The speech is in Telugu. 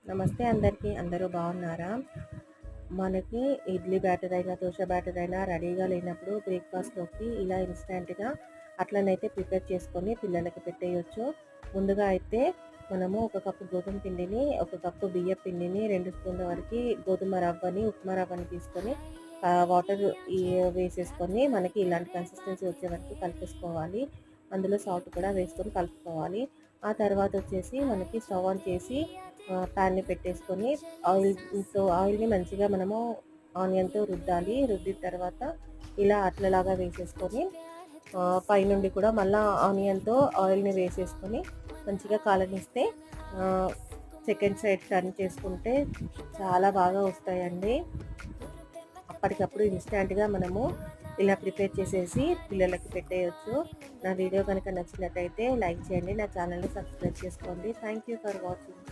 నమస్తే అందరికీ. అందరూ బాగున్నారా? మనకి ఇడ్లీ బ్యాటర్ అయినా, దోస బ్యాటర్ అయినా రెడీగా లేనప్పుడు బ్రేక్‌ఫాస్ట్‌లోకి ఇలా ఇన్‌స్టాంట్‌గా అట్లనైతే ప్రిపేర్ చేసుకొని పిల్లలకి పెట్టేయొచ్చు. ముందుగా అయితే మనము ఒక కప్పు గోధుమ పిండిని, ఒక కప్పు బియ్యపు పిండిని, 2 స్పూన్ల వరకి గోధుమ రవ్వని, ఉప్మా రవ్వని తీసుకొని వాటర్ వేసేసుకొని మనకి ఇలాంటి కన్సిస్టెన్సీ వచ్చే వరకు కలిపేసుకోవాలి. అందులో సాల్ట్ కూడా వేసుకొని కలుపుకోవాలి. ఆ తర్వాత వచ్చేసి మనకి స్టవ్ ఆన్ చేసి ప్యాన్‌ని పెట్టేసుకొని ఆయిల్‌ని మంచిగా మనము ఆనియన్‌తో రుద్దాలి. రుద్దిన తర్వాత ఇలా అట్లలాగా వేసేసుకొని పైనుండి కూడా మళ్ళా ఆనియన్‌తో ఆయిల్‌ని వేసేసుకొని మంచిగా కాలనిస్తే సెకండ్ సైడ్ టర్న్ చేసుకుంటే చాలా బాగా వస్తాయండి. అప్పటికప్పుడు ఇన్‌స్టాంట్‌గా మనము ఇలా ప్రిపేర్ చేసేసి పిల్లలకి పెట్టేయొచ్చు. నా వీడియో కనుక నచ్చినట్టయితే లైక్ చేయండి. నా ఛానల్‌ని సబ్స్క్రైబ్ చేసుకోండి. Thank you for watching.